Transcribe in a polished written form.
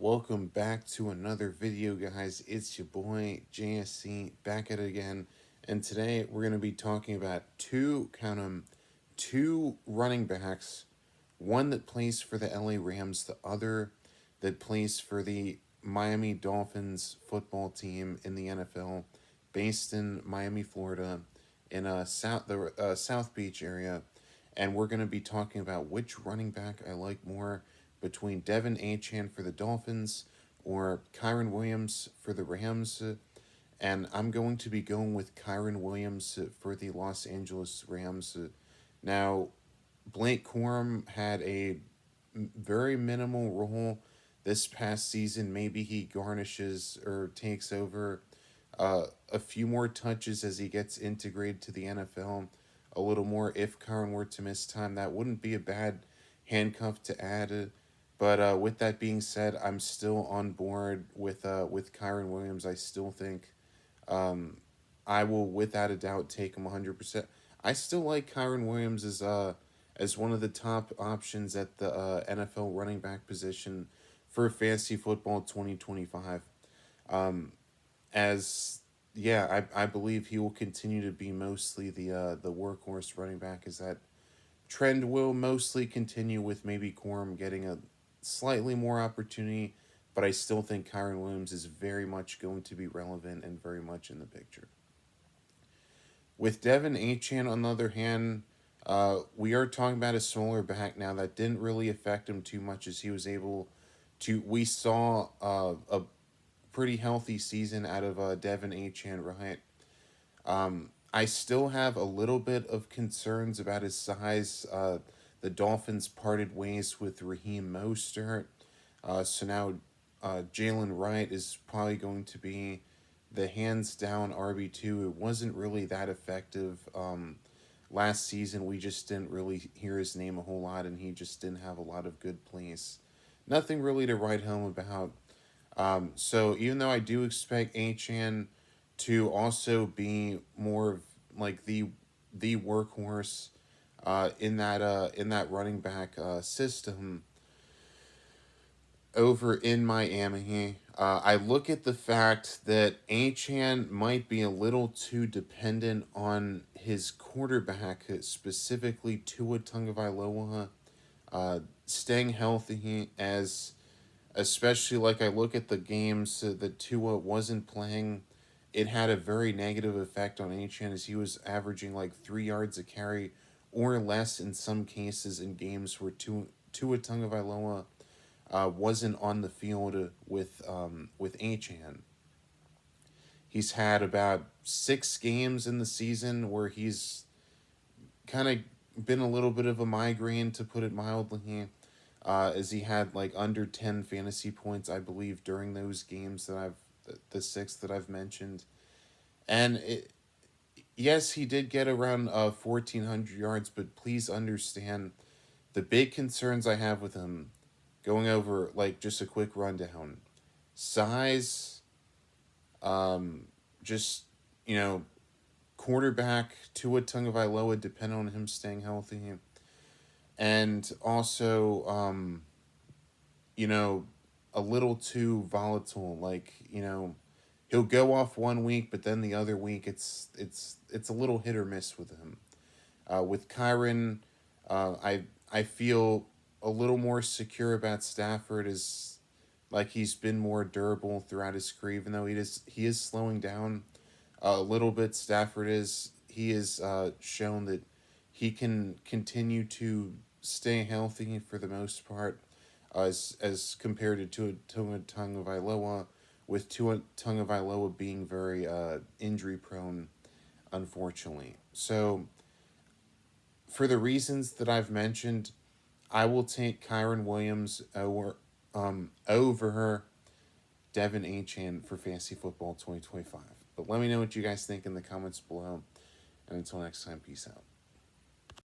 Welcome back to another video, guys. It's your boy JSC back at it again, and today we're going to be talking about two running backs, one that plays for the LA Rams, the other that plays for the Miami Dolphins football team in the NFL, based in Miami, Florida, in South Beach area, and we're going to be talking about which running back I like more between Devon Achane for the Dolphins or Kyren Williams for the Rams. And I'm going to be going with Kyren Williams for the Los Angeles Rams. Now, Blake Corum had a very minimal role this past season. Maybe he garnishes or takes over a few more touches as he gets integrated to the NFL a little more. If Kyren were to miss time, that wouldn't be a bad handcuff to add. But with that being said, I'm still on board with Kyren Williams. I still think I will, without a doubt, take him 100%. I still like Kyren Williams as one of the top options at the NFL running back position for fantasy football 2025. As I believe he will continue to be mostly the workhorse running back. As that trend will mostly continue with maybe Corum getting a slightly more opportunity, but I still think Kyren Williams is very much going to be relevant and very much in the picture. With Devon Achane, on the other hand, we are talking about a smaller back now that didn't really affect him too much as he was able to. We saw a pretty healthy season out of Devon Achane, right? I still have a little bit of concerns about his size. The Dolphins parted ways with Raheem Mostert. So now Jalen Wright is probably going to be the hands down RB2. It wasn't really that effective last season. We just didn't really hear his name a whole lot, and he just didn't have a lot of good plays. Nothing really to write home about. So even though I do expect Achane to also be more of like the workhorse in that running back system over in Miami, I look at the fact that Achane might be a little too dependent on his quarterback, specifically Tua Tagovailoa, staying healthy, as especially like I look at the games that Tua wasn't playing. It had a very negative effect on Achane as he was averaging like 3 yards a carry or less in some cases in games where Tua Tagovailoa wasn't on the field with Achane. He's had about 6 games in the season where he's kind of been a little bit of a migraine, to put it mildly, as he had like under 10 fantasy points, I believe, during those games the 6 that I've mentioned. And yes, he did get around 1,400 yards, but please understand the big concerns I have with him, going over like just a quick rundown. Size, just, quarterback Tua Tagovailoa, depend on him staying healthy. And also, a little too volatile. Like, he'll go off one week, but then the other week it's a little hit or miss with him. With Kyren, I feel a little more secure about Stafford, as like he's been more durable throughout his career, even though he is slowing down a little bit. Stafford is shown that he can continue to stay healthy for the most part, as compared to Tua Tagovailoa, with Tua Tagovailoa being very injury prone, unfortunately. So for the reasons that I've mentioned, I will take Kyren Williams over Devon Achane for Fantasy Football 2025. But let me know what you guys think in the comments below. And until next time, peace out.